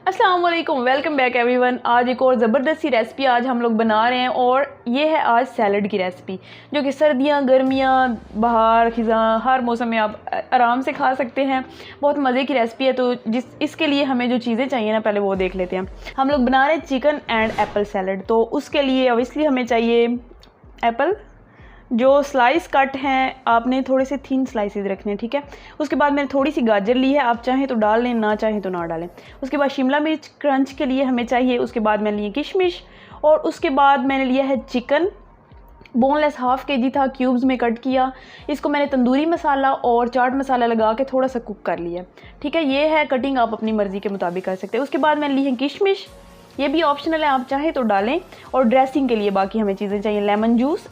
अस्सलाम वालेकुम, welcome back everyone. आज एक और ज़बरदस्त सी रेसिपी आज हम लोग बना रहे हैं और ये है आज सैलड की रेसिपी, जो कि सर्दियाँ, गर्मियाँ, बहार, खिज़ां हर मौसम में आप आराम से खा सकते हैं। बहुत मज़े की रेसिपी है। तो इसके लिए हमें जो चीज़ें चाहिए ना, पहले वो देख लेते हैं। हम लोग बना रहे हैं चिकन एंड एप्पल सैलड। तो उसके लिए ऑब्वियसली हमें चाहिए एप्पल, जो स्लाइस कट हैं आपने थोड़े से थिन स्लाइसेस रखने हैं, ठीक है। उसके बाद मैंने थोड़ी सी गाजर ली है, आप चाहें तो डाल लें, ना चाहें तो ना डालें। उसके बाद शिमला मिर्च क्रंच के लिए हमें चाहिए। उसके बाद मैंने लिए किशमिश और उसके बाद मैंने लिया है चिकन, बोनलेस हाफ केजी था, क्यूब्स में कट किया। इसको मैंने तंदूरी मसाला और चाट मसाला लगा के थोड़ा सा कुक कर लिया, ठीक है। ये है कटिंग, आप अपनी मर्ज़ी के मुताबिक कर सकते हैं। उसके बाद मैंने ली है किशमिश, ये भी ऑप्शनल है, आप चाहें तो डालें। और ड्रेसिंग के लिए बाकी हमें चीज़ें चाहिए। लेमन जूस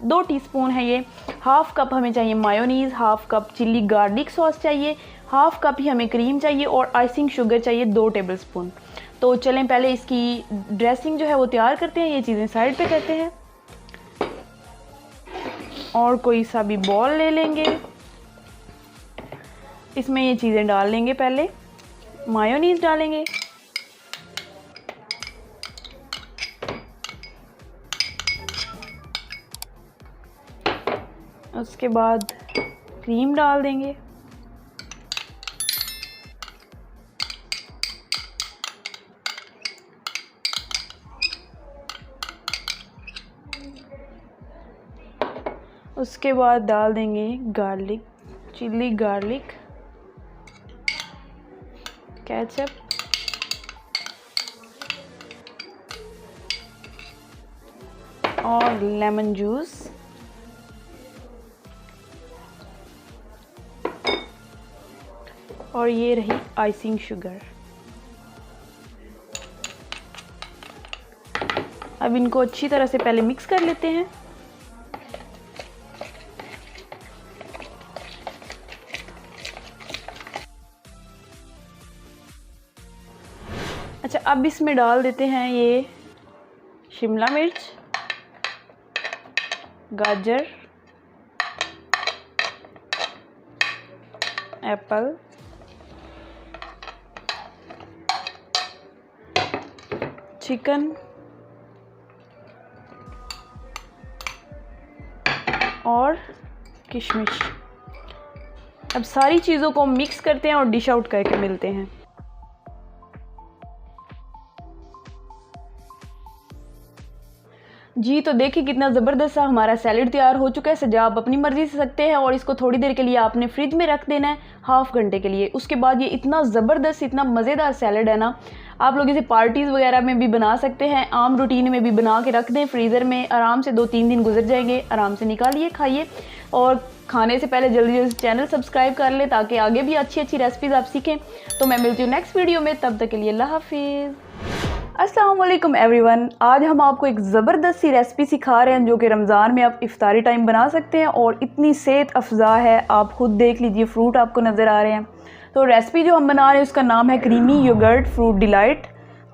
2 टीस्पून है ये। हाफ़ कप हमें चाहिए mayonnaise, half cup chilli garlic sauce चाहिए, हाफ़ कप ही हमें क्रीम चाहिए और आइसिंग शुगर चाहिए 2 टेबलस्पून। तो चलें पहले इसकी ड्रेसिंग जो है वो तैयार करते हैं। ये चीज़ें साइड पे करते हैं और कोई सा भी बॉल ले लेंगे, इसमें ये चीज़ें डाल लेंगे। पहले मायोनीज़ डालेंगे, उसके बाद क्रीम डाल देंगे, उसके बाद डाल देंगे गार्लिक, चिल्ली गार्लिक, केचप, और लेमन जूस, और ये रही आइसिंग शुगर। अब इनको अच्छी तरह से पहले मिक्स कर लेते हैं। अच्छा, अब इसमें डाल देते हैं ये शिमला मिर्च, गाजर, एप्पल, चिकन और किशमिश। अब सारी चीज़ों को मिक्स करते हैं और डिश आउट करके मिलते हैं। जी, तो देखिए कितना ज़बरदस्त सा हमारा सैलेड तैयार हो चुका है। सजा आप अपनी मर्ज़ी से सकते हैं और इसको थोड़ी देर के लिए आपने फ्रिज में रख देना है, हाफ़ घंटे के लिए। उसके बाद ये इतना ज़बरदस्त, इतना मज़ेदार सैलेड है ना, आप लोग इसे पार्टीज़ वगैरह में भी बना सकते हैं, आम रूटीन में भी बना के रख दें फ्रीज़र में, आराम से 2-3 दिन गुजर जाएंगे। आराम से निकालिए, खाइए। और खाने से पहले जल्दी जल्दी चैनल सब्सक्राइब कर लें ताकि आगे भी अच्छी अच्छी रेसिपीज़ आप सीखें। तो मैं मिलती हूँ नेक्स्ट वीडियो में, तब तक के लिए अल्लाह हाफिज़। अस्सलाम वालेकुम एवरीवन। आज हम आपको एक ज़बरदस्त सी रेसिपी सिखा रहे हैं जो कि रमज़ान में आप इफ्तारी टाइम बना सकते हैं और इतनी सेहत अफ़ज़ा है। आप खुद देख लीजिए, फ्रूट आपको नज़र आ रहे हैं। तो रेसिपी जो हम बना रहे हैं उसका नाम है क्रीमी योगर्ट फ्रूट डिलाइट।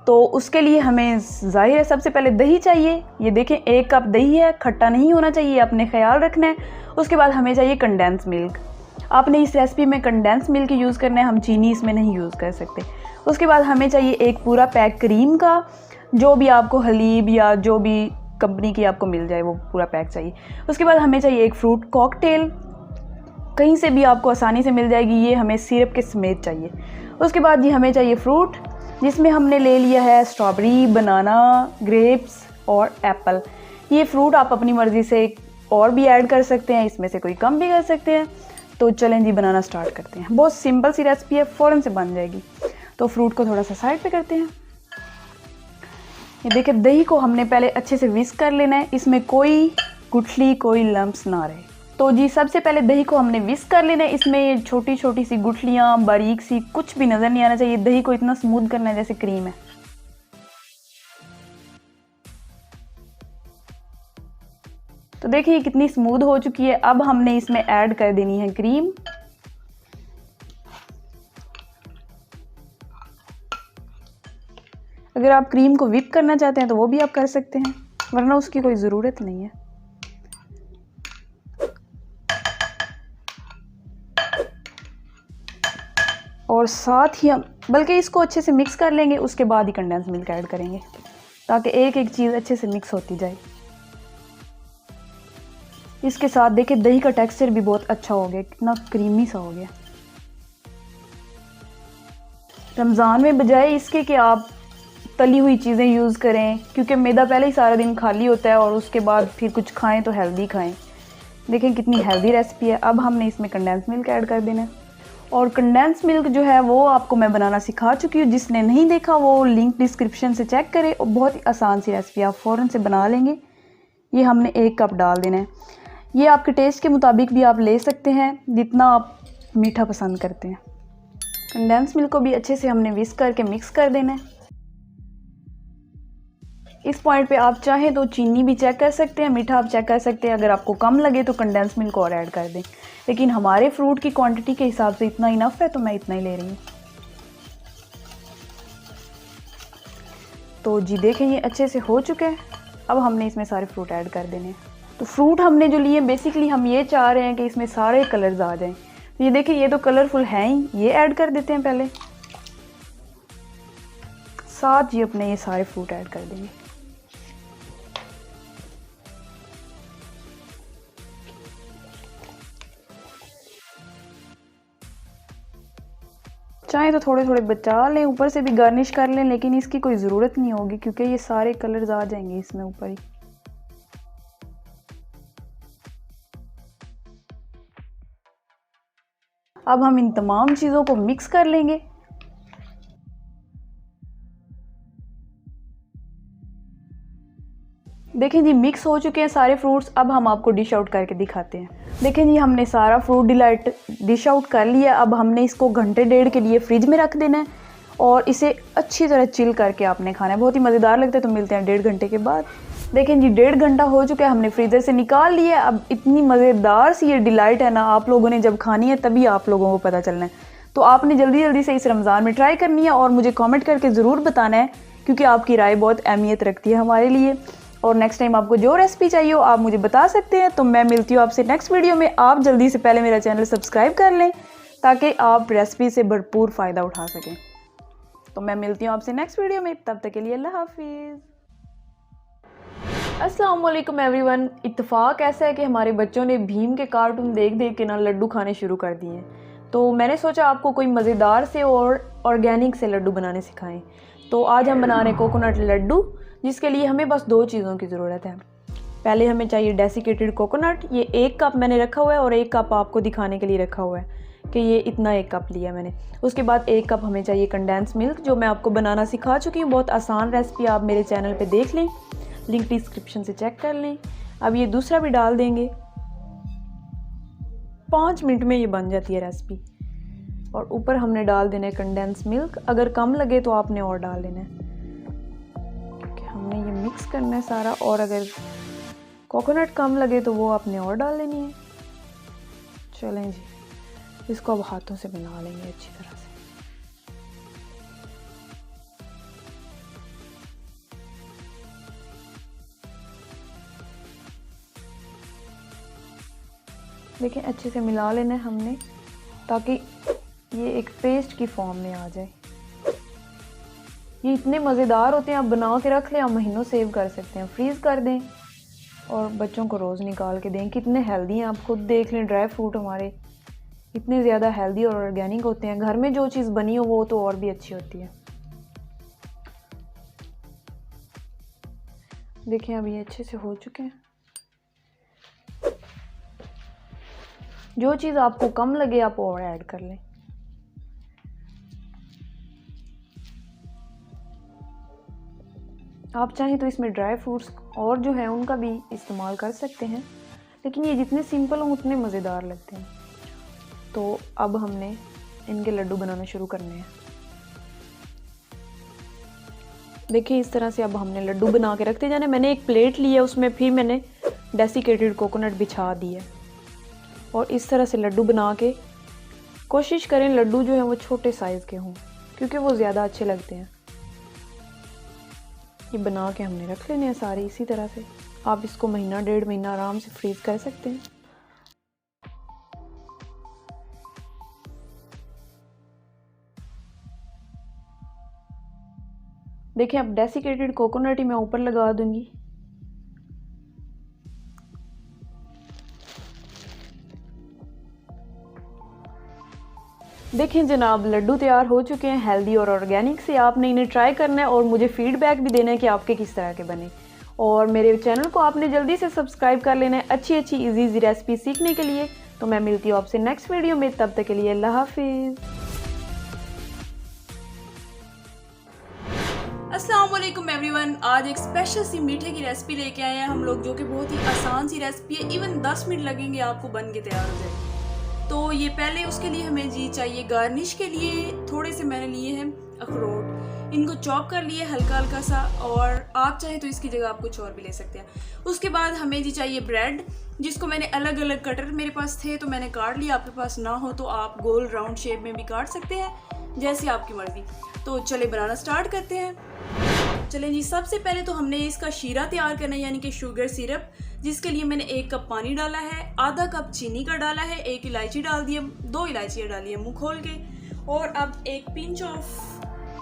तो उसके लिए हमें ज़ाहिर है सबसे पहले दही चाहिए। ये देखें 1 कप दही है, खट्टा नहीं होना चाहिए, आपने ख्याल रखना है। उसके बाद हमें चाहिए कंडेंस मिल्क। आपने इस रेसिपी में कंडेंस मिल्क यूज़ करना है, हम चीनी इसमें नहीं यूज़ कर सकते। उसके बाद हमें चाहिए एक पूरा पैक क्रीम का, जो भी आपको हलीब या जो भी कंपनी की आपको मिल जाए वो पूरा पैक चाहिए। उसके बाद हमें चाहिए एक फ्रूट कॉकटेल, कहीं से भी आपको आसानी से मिल जाएगी, ये हमें सिरप के समेत चाहिए। उसके बाद जी हमें चाहिए फ्रूट, जिसमें हमने ले लिया है स्ट्रॉबेरी, बनाना, ग्रेप्स और एप्पल। ये फ्रूट आप अपनी मर्ज़ी से और भी ऐड कर सकते हैं, इसमें से कोई कम भी कर सकते हैं। तो चलें जी बनाना स्टार्ट करते हैं। बहुत सिंपल सी रेसिपी है, फ़ौरन से बन जाएगी। तो फ्रूट को थोड़ा सा साइड पे करते हैं। ये देखिए दही को हमने पहले अच्छे से विस्क कर लेना है, इसमें कोई गुठली, कोई लम्प्स ना रहे। तो जी सबसे पहले दही को हमने विस्क कर लेना है। इसमें छोटी छोटी सी गुठलियाँ, बारीक सी कुछ भी नज़र नहीं आना चाहिए। दही को इतना स्मूथ करना है जैसे क्रीम है। तो देखिए कितनी स्मूथ हो चुकी है। अब हमने इसमें ऐड कर देनी है क्रीम। अगर आप क्रीम को व्हिप करना चाहते हैं तो वो भी आप कर सकते हैं, वरना उसकी कोई ज़रूरत नहीं है। और साथ ही हम बल्कि इसको अच्छे से मिक्स कर लेंगे, उसके बाद ही कंडेंस मिल्क ऐड करेंगे ताकि एक एक चीज़ अच्छे से मिक्स होती जाए। इसके साथ देखिए दही का टेक्सचर भी बहुत अच्छा हो गया, कितना क्रीमी सा हो गया। रमज़ान में बजाय इसके कि आप तली हुई चीज़ें यूज़ करें, क्योंकि मैदा पहले ही सारा दिन खाली होता है और उसके बाद फिर कुछ खाएं तो हेल्दी खाएं। देखें कितनी हेल्दी रेसिपी है। अब हमने इसमें कंडेंस मिल्क ऐड कर देना है, और कंडेंस मिल्क जो है वो आपको मैं बनाना सिखा चुकी हूँ। जिसने नहीं देखा वो लिंक डिस्क्रिप्शन से चेक करें, और बहुत ही आसान सी रेसिपी, आप फ़ौरन से बना लेंगे। ये हमने 1 कप डाल देना है। ये आपके टेस्ट के मुताबिक भी आप ले सकते हैं, जितना आप मीठा पसंद करते हैं। कंडेंस मिल्क को भी अच्छे से हमने विस्क करके मिक्स कर देना है। इस पॉइंट पे आप चाहें तो चीनी भी चेक कर सकते हैं, मीठा आप चेक कर सकते हैं। अगर आपको कम लगे तो कंडेंस मिल्क और ऐड कर दें, लेकिन हमारे फ्रूट की क्वांटिटी के हिसाब से इतना इनफ है तो मैं इतना ही ले रही हूँ। तो जी देखें ये अच्छे से हो चुके हैं। अब हमने इसमें सारे फ्रूट ऐड कर देने हैं। तो फ्रूट हमने जो लिए बेसिकली हम ये चाह रहे हैं कि इसमें सारे कलर्स आ जाएं। तो ये देखिए ये तो कलरफुल हैं ही, ये ऐड कर देते हैं पहले, साथ ही अपने ये सारे फ्रूट ऐड कर देंगे। चाहे तो थोड़े थोड़े बचा लें, ऊपर से भी गार्निश कर लें, लेकिन इसकी कोई ज़रूरत नहीं होगी क्योंकि ये सारे कलर्स आ जाएंगे इसमें ऊपर ही। अब हम इन तमाम चीज़ों को मिक्स कर लेंगे। देखें जी मिक्स हो चुके हैं सारे फ्रूट्स। अब हम आपको डिश आउट करके दिखाते हैं। देखें जी हमने सारा फ्रूट डिलाइट डिश आउट कर लिया। अब हमने इसको घंटे डेढ़ के लिए फ्रिज में रख देना है और इसे अच्छी तरह चिल करके आपने खाना है। बहुत ही मज़ेदार लगता है। तो मिलते हैं 1.5 घंटे के बाद। देखें जी 1.5 घंटा हो चुका है, हमने फ्रीज़र से निकाल लिया। अब इतनी मज़ेदार सी ये डिलाइट है ना, आप लोगों ने जब खानी है तभी आप लोगों को पता चलना है। तो आपने जल्दी जल्दी से इस रमज़ान में ट्राई करनी है और मुझे कमेंट करके ज़रूर बताना है, क्योंकि आपकी राय बहुत अहमियत रखती है हमारे लिए। और नेक्स्ट टाइम आपको जो रेसिपी चाहिए हो आप मुझे बता सकते हैं। तो मैं मिलती हूँ आपसे नेक्स्ट वीडियो में। आप जल्दी से पहले मेरा चैनल सब्सक्राइब कर लें ताकि आप रेसिपी से भरपूर फ़ायदा उठा सकें। तो मैं मिलती हूँ आपसे नेक्स्ट वीडियो में, तब तक के लिए अल्लाह हाफिज़। अस्सलाम वालेकुम एवरीवन। इत्तेफाक ऐसा है कि हमारे बच्चों ने भीम के कार्टून देख देख के ना लड्डू खाने शुरू कर दिए हैं। तो मैंने सोचा आपको कोई मज़ेदार से और ऑर्गेनिक से लड्डू बनाने सिखाएं। तो आज हम बना रहे हैं कोकोनट लड्डू, जिसके लिए हमें बस 2 चीज़ों की ज़रूरत है। पहले हमें चाहिए डेसिकेटेड कोकोनट। ये 1 कप मैंने रखा हुआ है और 1 कप आपको दिखाने के लिए रखा हुआ है कि ये इतना 1 कप लिया मैंने। उसके बाद 1 कप हमें चाहिए कंडेंस मिल्क, जो मैं आपको बनाना सिखा चुकी हूँ। बहुत आसान रेसिपी, आप मेरे चैनल पे देख लें, लिंक डिस्क्रिप्शन से चेक कर लें। अब ये दूसरा भी डाल देंगे। 5 मिनट में ये बन जाती है रेसिपी। और ऊपर हमने डाल देना है कंडेंस मिल्क। अगर कम लगे तो आपने और डाल देना है, क्योंकि हमने ये मिक्स करना है सारा। और अगर कोकोनट कम लगे तो वो आपने और डाल लेनी है। चलें जी, इसको अब हाथों से मिला लेंगे अच्छी तरह से। देखिए अच्छे से मिला लेना है हमने, ताकि ये एक पेस्ट की फॉर्म में आ जाए। ये इतने मज़ेदार होते हैं, आप बना के रख लें, आप महीनों सेव कर सकते हैं। फ्रीज़ कर दें और बच्चों को रोज़ निकाल के दें। कितने हेल्दी हैं, आप खुद देख लें। ड्राई फ्रूट हमारे इतने ज़्यादा हेल्दी और ऑर्गेनिक होते हैं। घर में जो चीज़ बनी हो वो तो और भी अच्छी होती है। देखें अब ये अच्छे से हो चुके हैं। जो चीज़ आपको कम लगे आप और ऐड कर लें। आप चाहें तो इसमें ड्राई फ्रूट्स और जो है उनका भी इस्तेमाल कर सकते हैं, लेकिन ये जितने सिंपल हों उतने मज़ेदार लगते हैं। तो अब हमने इनके लड्डू बनाना शुरू करने हैं। देखिए इस तरह से अब हमने लड्डू बना के रखते जाने। मैंने एक प्लेट ली है, उसमें फिर मैंने डेसिकेटेड कोकोनट बिछा दी है। और इस तरह से लड्डू बना के कोशिश करें लड्डू जो है वो छोटे साइज़ के हों, क्योंकि वो ज़्यादा अच्छे लगते हैं। ये बना के हमने रख लेने हैं सारे इसी तरह से। आप इसको महीना 1.5 महीना आराम से फ्रीज़ कर सकते हैं। देखिए अब डेसिकेटेड कोकोनट ही मैं ऊपर लगा दूंगी। देखें जनाब, लड्डू तैयार हो चुके हैं हेल्दी और ऑर्गेनिक से। आपने इन्हें ट्राई करना है और मुझे फीडबैक भी देना है कि आपके किस तरह के बने। और मेरे चैनल को आपने जल्दी से सब्सक्राइब कर लेना है अच्छी अच्छी इजी रेसिपी सीखने के लिए। तो मैं मिलती हूँ आपसे नेक्स्ट वीडियो में, तब तक के लिए अल्लाह हाफिज़। अस्सलाम वालेकुम एवरीवन। आज एक स्पेशल सी मीठे की रेसिपी लेके आए हैं हम लोग, जो कि बहुत ही आसान सी रेसिपी है। इवन 10 मिनट लगेंगे आपको बन के तैयार हो जाए। तो ये पहले उसके लिए हमें जी चाहिए गार्निश के लिए थोड़े से मैंने लिए हैं अखरोट। इनको चॉप कर लिए हल्का हल्का सा, और आप चाहे तो इसकी जगह आप कुछ और भी ले सकते हैं। उसके बाद हमें जी चाहिए ब्रेड, जिसको मैंने अलग अलग कटर मेरे पास थे तो मैंने काट लिया। आपके पास ना हो तो आप गोल राउंड शेप में भी काट सकते हैं, जैसी आपकी मर्जी। तो चले बनाना स्टार्ट करते हैं। चलें जी, सबसे पहले तो हमने इसका शीरा तैयार करना है, यानी कि शुगर सिरप, जिसके लिए मैंने 1 कप पानी डाला है, आधा कप चीनी का डाला है, 1 इलायची डाल दी है, 2 इलायचियाँ डाली है मुँह खोल के। और अब 1 पिंच ऑफ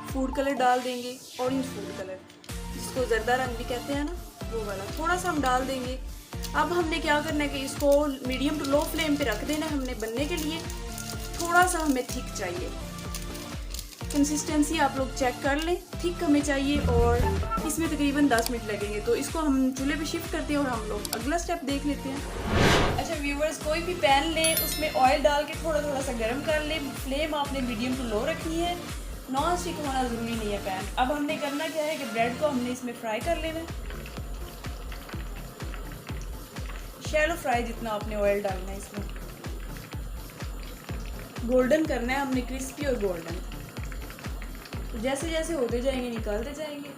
फूड कलर डाल देंगे, ऑरेंज फूड कलर, जिसको जर्दा रंग भी कहते हैं ना, वो वाला थोड़ा सा हम डाल देंगे। अब हमने क्या करना है कि इसको मीडियम टू लो फ्लेम पे रख देना है हमने बनने के लिए। थोड़ा सा हमें थिक चाहिए, कंसिस्टेंसी आप लोग चेक कर लें, थिक हमें चाहिए। और इसमें तकरीबन 10 मिनट लगेंगे। तो इसको हम चूल्हे पे शिफ्ट करते हैं और हम लोग अगला स्टेप देख लेते हैं। अच्छा व्यूवर्स, कोई भी पैन लें, उसमें ऑयल डाल के थोड़ा थोड़ा सा गर्म कर लें। फ्लेम आपने मीडियम टू लो रखनी है, नॉन स्टिक होना ज़रूरी नहीं है पैन। अब हमने करना क्या है कि ब्रेड को हमने इसमें फ्राई कर लेना है, शैलो फ्राई जितना आपने ऑयल डालना है इसमें। गोल्डन करना है हमने, क्रिस्पी और गोल्डन। तो जैसे जैसे होते जाएंगे निकालते जाएंगे।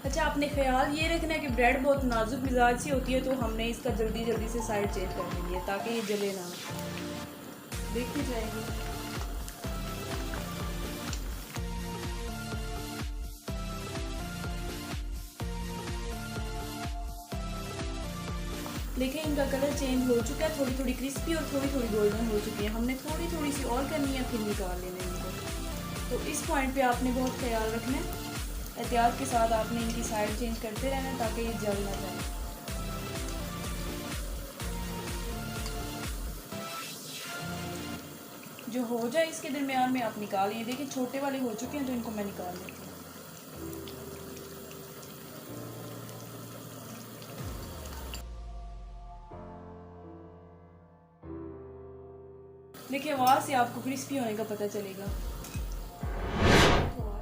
अच्छा, आपने ख्याल ये रखना है कि ब्रेड बहुत नाजुक मिजाज सी होती है, तो हमने इसका जल्दी जल्दी से साइड चेंज कर देनी है ताकि ये जले ना। देखते जाएंगे। देखिए इनका कलर चेंज हो चुका है, थोड़ी थोड़ी क्रिस्पी और थोड़ी थोड़ी गोल्डन हो चुकी है। हमने थोड़ी थोड़ी सी और करनी है, फिर निकाल लेना इनको। तो इस पॉइंट पे आपने बहुत ख्याल रखना है, एहतियात के साथ आपने इनकी साइड चेंज करते रहना है ताकि ये जल ना जाए। जो हो जाए इसके दरमियान में आप निकाल लें। देखिए छोटे वाले हो चुके हैं तो इनको मैं निकाल लेती हूँ। देखिए आवाज़ से आपको क्रिस्पी होने का पता चलेगा।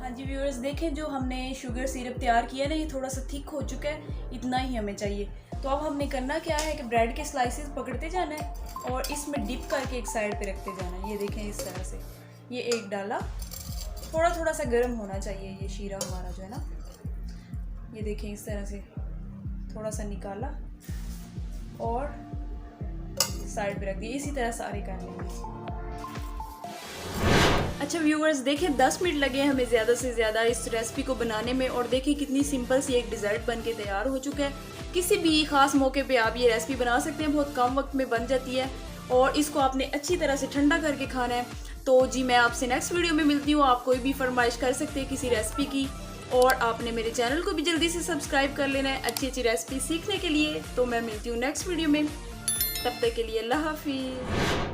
हाँ जी व्यूअर्स, देखें जो हमने शुगर सिरप तैयार किया है ना, ये थोड़ा सा थिक हो चुका है, इतना ही हमें चाहिए। तो अब हमने करना क्या है कि ब्रेड के स्लाइसेस पकड़ते जाना है और इसमें डिप करके एक साइड पे रखते जाना है। ये देखें इस तरह से, ये एक डाला, थोड़ा थोड़ा सा गर्म होना चाहिए ये शीरा हमारा जो है ना। ये देखें इस तरह से थोड़ा सा निकाला और साइड पे रख दिया। इसी तरह सारे कर लेंगे। अच्छा व्यूअर्स, देखें 10 मिनट लगे हमें ज़्यादा से ज़्यादा इस रेसिपी को बनाने में, और देखिए कितनी सिंपल सी एक डिज़र्ट बन के तैयार हो चुका है। किसी भी ख़ास मौके पे आप ये रेसिपी बना सकते हैं, बहुत कम वक्त में बन जाती है। और इसको आपने अच्छी तरह से ठंडा करके खाना है। तो जी मैं आपसे नेक्स्ट वीडियो में मिलती हूँ। आप कोई भी फरमाइश कर सकते हैं किसी रेसिपी की, और आपने मेरे चैनल को भी जल्दी से सब्सक्राइब कर लेना है अच्छी अच्छी रेसिपी सीखने के लिए। तो मैं मिलती हूँ नेक्स्ट वीडियो में, तब तक के लिए अल्लाह हाफिज़।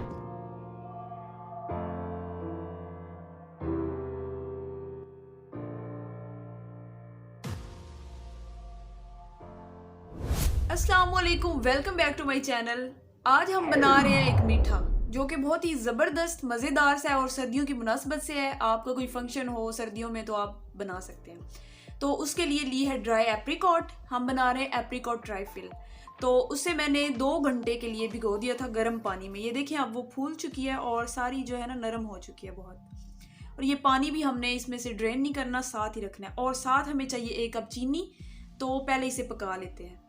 अस्सलाम वालेकुम, welcome back to my channel. आज हम बना रहे हैं एक मीठा जो कि बहुत ही ज़बरदस्त मज़ेदार सा है और सर्दियों की मुनासबत से है। आपका कोई फंक्शन हो सर्दियों में तो आप बना सकते हैं। तो उसके लिए ली है ड्राई एप्रिकॉट। हम बना रहे हैं एप्रिकॉट ट्राइफल। तो उससे मैंने 2 घंटे के लिए भिगो दिया था गर्म पानी में। ये देखें अब वो फूल चुकी है और सारी जो है ना नरम हो चुकी है बहुत। और ये पानी भी हमने इसमें से ड्रेन नहीं करना, साथ ही रखना है। और साथ हमें चाहिए 1 कप चीनी। तो पहले इसे पका लेते हैं।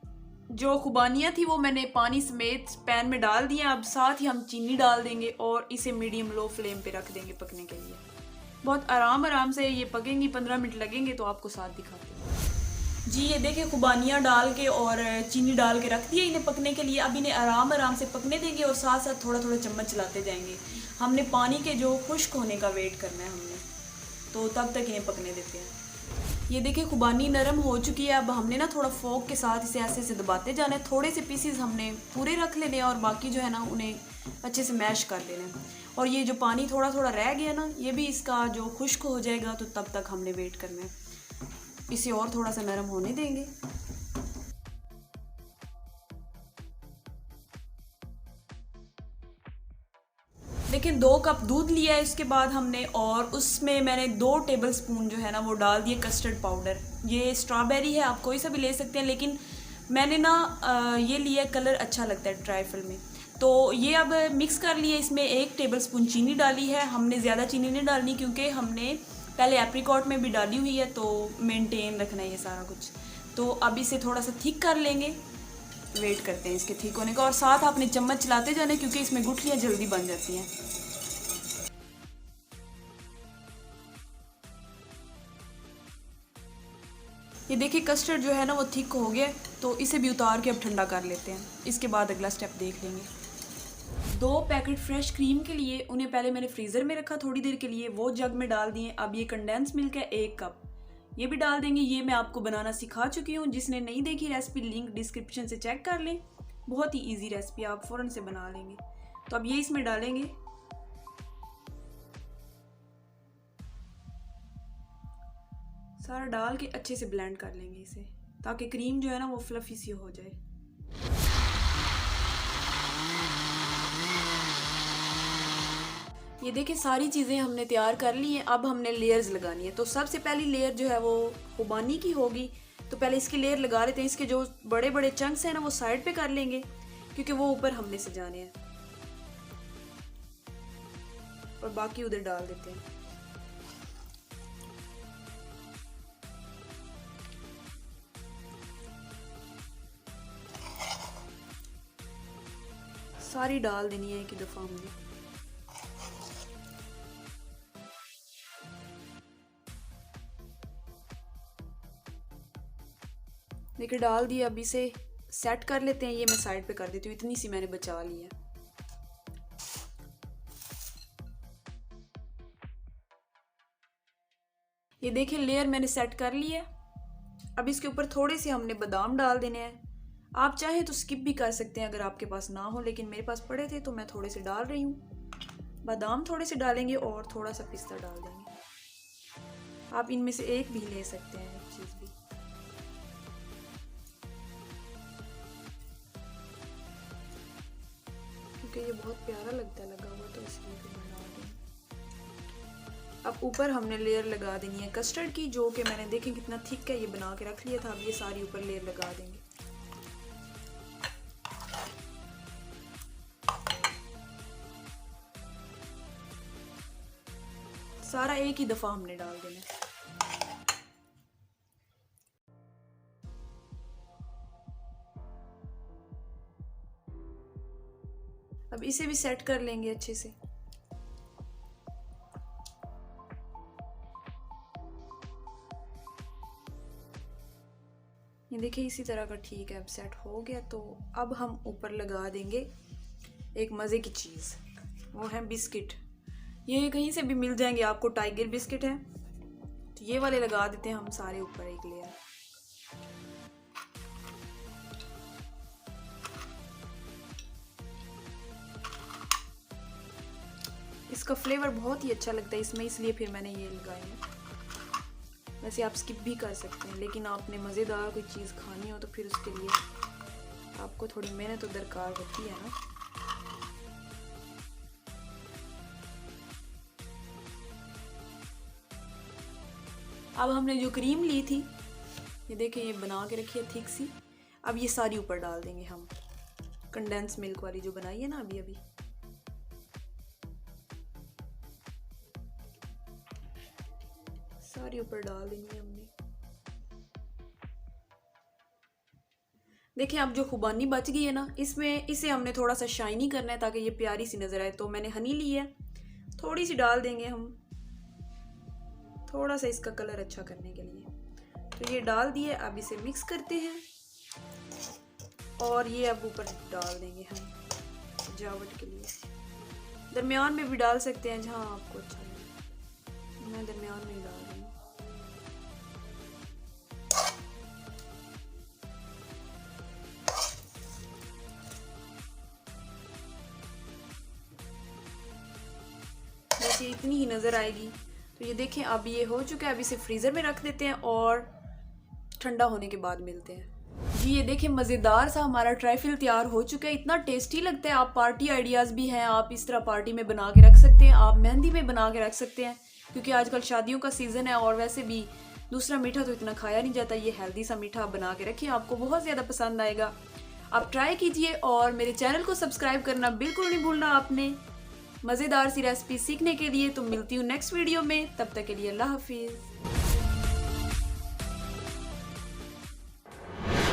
जो खुबानियाँ थी वो मैंने पानी समेत पैन में डाल दिया। अब साथ ही हम चीनी डाल देंगे और इसे मीडियम लो फ्लेम पे रख देंगे पकने के लिए। बहुत आराम से ये पकेंगी, 15 मिनट लगेंगे। तो आपको साथ दिखाते हैं। जी ये देखिए खुबानियाँ डाल के और चीनी डाल के रख दिए इन्हें पकने के लिए। अब इन्हें आराम आराम से पकने देंगे और साथ साथ थोड़ा थोड़ा चम्मच चलाते जाएंगे। हमने पानी के जो खुश्क होने का वेट करना है हमने, तो तब तक इन्हें पकने देते हैं। ये देखिए खुबानी नरम हो चुकी है। अब हमने ना थोड़ा फोक के साथ इसे ऐसे ऐसे दबाते जाना है। थोड़े से पीसीज हमने पूरे रख लेने हैं और बाकी जो है ना उन्हें अच्छे से मैश कर लेना है। और ये जो पानी थोड़ा थोड़ा रह गया ना, ये भी इसका जो खुश्क हो जाएगा, तो तब तक हमने वेट करना है। इसे और थोड़ा सा नरम होने देंगे। देखिए 2 कप दूध लिया है इसके बाद हमने, और उसमें मैंने 2 टेबल स्पून जो है ना वो डाल दिए कस्टर्ड पाउडर। ये स्ट्रॉबेरी है, आप कोई सा भी ले सकते हैं, लेकिन मैंने ना ये लिया, कलर अच्छा लगता है ट्राइफल में। तो ये अब मिक्स कर लिए। इसमें 1 टेबल स्पून चीनी डाली है हमने, ज़्यादा चीनी नहीं डालनी क्योंकि हमने पहले एप्रिकॉट में भी डाली हुई है, तो मेंटेन रखना है ये सारा कुछ। तो अब इसे थोड़ा सा थिक कर लेंगे। वेट करते हैं इसके ठीक होने का, और साथ आपने चम्मच चलाते जाने क्योंकि इसमें गुठलियाँ जल्दी बन जाती हैं। ये देखिए कस्टर्ड जो है ना वो थिक हो गया, तो इसे भी उतार के अब ठंडा कर लेते हैं। इसके बाद अगला स्टेप देख लेंगे। 2 पैकेट फ्रेश क्रीम के लिए उन्हें पहले मैंने फ्रीज़र में रखा थोड़ी देर के लिए, वो जग में डाल दिए। अब ये कंडेंस मिल्क है 1 कप, ये भी डाल देंगे। ये मैं आपको बनाना सिखा चुकी हूँ, जिसने नहीं देखी रेसिपी लिंक डिस्क्रिप्शन से चेक कर लें। बहुत ही ईजी रेसिपी, आप फ़ौरन से बना लेंगे। तो अब ये इसमें डालेंगे। सारा डाल के अच्छे से ब्लेंड कर लेंगे इसे, ताकि क्रीम जो है ना वो फ्लफी सी हो जाए। ये देखिए सारी चीज़ें हमने तैयार कर ली हैं। अब हमने लेयर्स लगानी है। तो सबसे पहली लेयर जो है वो खुबानी की होगी। तो पहले इसकी लेयर लगा लेते हैं। इसके जो बड़े बड़े चंक्स हैं ना वो साइड पे कर लेंगे, क्योंकि वो ऊपर हमने सजाने हैं, और बाकी उधर डाल देते हैं। सारी डाल देनी है एक ही दफ़ा हमने। देखिए डाल दिया। अब इसे सेट कर लेते हैं। ये मैं साइड पे कर देती हूँ, इतनी सी मैंने बचा ली है। ये देखिए लेयर मैंने सेट कर ली है। अब इसके ऊपर थोड़े से हमने बादाम डाल देने हैं। आप चाहें तो स्किप भी कर सकते हैं अगर आपके पास ना हो, लेकिन मेरे पास पड़े थे तो मैं थोड़े से डाल रही हूँ। बादाम थोड़े से डालेंगे और थोड़ा सा पिस्ता डाल देंगे। आप इनमें से एक भी ले सकते हैं, एक चीज़ भी। क्योंकि ये बहुत प्यारा लगता है लगा हुआ, तो इसलिए फिर मैं डाल दूँ। अब ऊपर हमने लेयर लगा देनी है कस्टर्ड की, जो कि मैंने देखें कितना थिक है, ये बना के रख लिया था। अब ये सारी ऊपर लेयर लगा देंगे। सारा एक ही दफ़ा हमने डाल देना है। अब इसे भी सेट कर लेंगे अच्छे से। ये देखिए इसी तरह का ठीक है, अब सेट हो गया। तो अब हम ऊपर लगा देंगे एक मज़े की चीज़, वो है बिस्किट। ये कहीं से भी मिल जाएंगे आपको, टाइगर बिस्किट है, तो ये वाले लगा देते हैं हम सारे ऊपर एक लेयर। इसका फ्लेवर बहुत ही अच्छा लगता है इसमें, इसलिए फिर मैंने ये लगाए हैं। वैसे आप स्किप भी कर सकते हैं, लेकिन आपने मज़ेदार कोई चीज़ खानी हो तो फिर उसके लिए आपको थोड़ी मेहनत तो दरकार होती है ना। अब हमने जो क्रीम ली थी, ये देखिए ये बना के रखी है थिक सी। अब ये सारी ऊपर डाल देंगे हम, कंडेंस मिल्क वाली जो बनाई है ना अभी अभी। सारी ऊपर डाल देंगे हमने। देखिए अब जो खुबानी बच गई है ना, इसमें इसे हमने थोड़ा सा शाइनी करना है ताकि ये प्यारी सी नज़र आए। तो मैंने हनी ली है, थोड़ी सी डाल देंगे हम, थोड़ा सा इसका कलर अच्छा करने के लिए। तो ये डाल दिए, अब इसे मिक्स करते हैं और ये अब ऊपर डाल देंगे हम सजावट के लिए। दरमियान में भी डाल सकते हैं जहाँ आपको अच्छा लगे, मैं दरमियान में ही डाल रही हूँ। बस ये इतनी ही नज़र आएगी। तो ये देखें अब ये हो चुका है। अब इसे फ्रीज़र में रख देते हैं और ठंडा होने के बाद मिलते हैं। जी ये देखें मज़ेदार सा हमारा ट्राइफल तैयार हो चुका है। इतना टेस्टी लगता है। आप पार्टी आइडियाज़ भी हैं, आप इस तरह पार्टी में बना के रख सकते हैं, आप मेहंदी में बना के रख सकते हैं, क्योंकि आजकल शादियों का सीज़न है और वैसे भी दूसरा मीठा तो इतना खाया नहीं जाता। ये हेल्दी सा मीठा बना के रखिए, आपको बहुत ज़्यादा पसंद आएगा। आप ट्राई कीजिए और मेरे चैनल को सब्सक्राइब करना बिल्कुल नहीं भूलना आपने, मज़ेदार सी रेसिपी सीखने के लिए। तो मिलती हूँ नेक्स्ट वीडियो में, तब तक के लिए अल्लाह हाफिज़।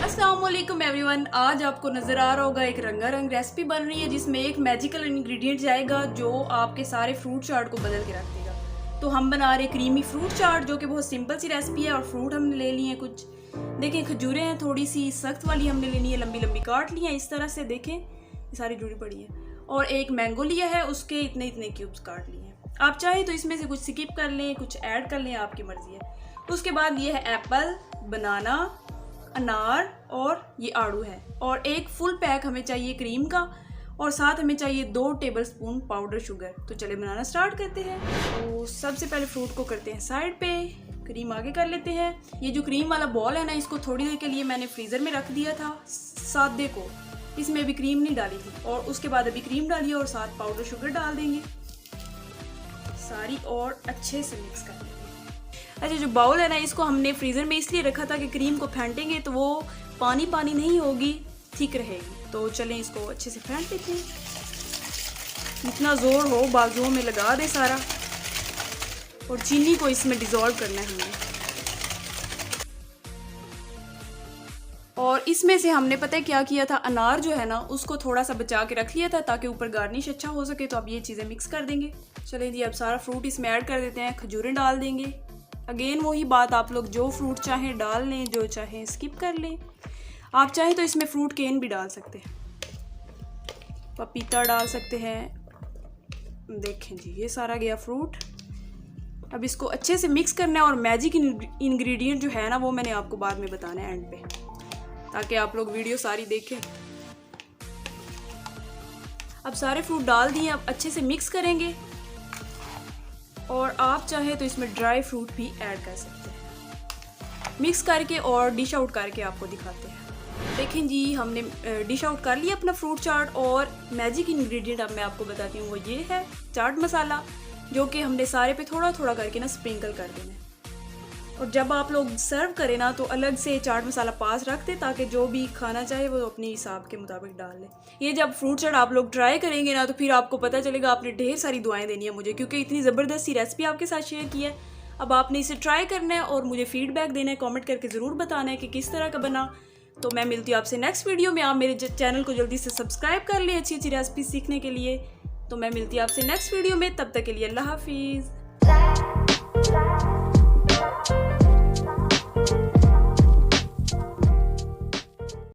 अस्सलामुअलैकुम एवरीवन, आज आपको नज़र आ रहा होगा एक रंगारंग रेसिपी बन रही है जिसमें एक मैजिकल इंग्रेडिएंट जाएगा जो आपके सारे फ्रूट चाट को बदल के रख देगा। तो हम बना रहे क्रीमी फ्रूट चाट, जो कि बहुत सिंपल सी रेसिपी है। और फ्रूट हमने ले लिए हैं कुछ, देखें खजूरें हैं, थोड़ी सी सख्त वाली हमने लेनी है, लंबी लंबी काट ली हैं इस तरह से, देखें ये सारी जुड़ी पड़ी है। और एक मैंगो लिया है, उसके इतने इतने क्यूब्स काट लिए हैं। आप चाहें तो इसमें से कुछ स्किप कर लें, कुछ ऐड कर लें, आपकी मर्जी है। उसके बाद ये है एप्पल, बनाना, अनार और ये आड़ू है। और एक फुल पैक हमें चाहिए क्रीम का, और साथ हमें चाहिए 2 टेबलस्पून पाउडर शुगर। तो चले बनाना स्टार्ट करते हैं। तो सबसे पहले फ्रूट को करते हैं साइड पे, क्रीम आगे कर लेते हैं। ये जो क्रीम वाला बॉल है ना, इसको थोड़ी देर के लिए मैंने फ्रीज़र में रख दिया था सादे को, इसमें अभी क्रीम नहीं डाली थी। और उसके बाद अभी क्रीम डालिए और साथ पाउडर शुगर डाल देंगे सारी, और अच्छे से मिक्स कर देंगे। अच्छा जो बाउल है ना, इसको हमने फ्रीज़र में इसलिए रखा था कि क्रीम को फेंटेंगे तो वो पानी पानी नहीं होगी, ठीक रहेगी। तो चलें इसको अच्छे से फेंट लेते हैं, जितना ज़ोर हो बाजुओं में लगा दे सारा। और चीनी को इसमें डिज़ोल्व करना है हमने। और इसमें से हमने पता है क्या किया था, अनार जो है ना उसको थोड़ा सा बचा के रख लिया था ताकि ऊपर गार्निश अच्छा हो सके। तो अब ये चीज़ें मिक्स कर देंगे। चलें जी अब सारा फ्रूट इसमें ऐड कर देते हैं। खजूरें डाल देंगे। अगेन वही बात, आप लोग जो फ्रूट चाहें डाल लें, जो चाहें स्किप कर लें। आप चाहें तो इसमें फ्रूट केन भी डाल सकते हैं, पपीता डाल सकते हैं। देखें जी ये सारा गया फ्रूट। अब इसको अच्छे से मिक्स करना है। और मैजिक इंग्रेडिएंट जो है ना वो मैंने आपको बाद में बताना है एंड पे, ताकि आप लोग वीडियो सारी देखें। अब सारे फ्रूट डाल दिए, अब अच्छे से मिक्स करेंगे। और आप चाहें तो इसमें ड्राई फ्रूट भी ऐड कर सकते हैं। मिक्स करके और डिश आउट करके आपको दिखाते हैं। देखें जी हमने डिश आउट कर लिया अपना फ्रूट चाट। और मैजिक इंग्रेडिएंट अब मैं आपको बताती हूँ, वो ये है चाट मसाला, जो कि हमने सारे पे थोड़ा थोड़ा करके ना स्प्रिंकल कर देना है। और जब आप लोग सर्व करें ना तो अलग से चाट मसाला पास रख दें, ताकि जो भी खाना चाहे वो अपने हिसाब के मुताबिक डाल लें। ये जब फ्रूट चाट आप लोग ट्राई करेंगे ना तो फिर आपको पता चलेगा, आपने ढेर सारी दुआएं देनी है मुझे, क्योंकि इतनी ज़बरदस्त सी रेसिपी आपके साथ शेयर की है। अब आपने इसे ट्राई करना है और मुझे फीडबैक देना है, कॉमेंट करके ज़रूर बताना है कि किस तरह का बना। तो मैं मिलती हूँ आपसे नेक्स्ट वीडियो में। आप मेरे चैनल को जल्दी से सब्सक्राइब कर लें अच्छी अच्छी रेसिपी सीखने के लिए। तो मैं मिलती हूँ आपसे नेक्स्ट वीडियो में, तब तक के लिए अल्लाह हाफिज़।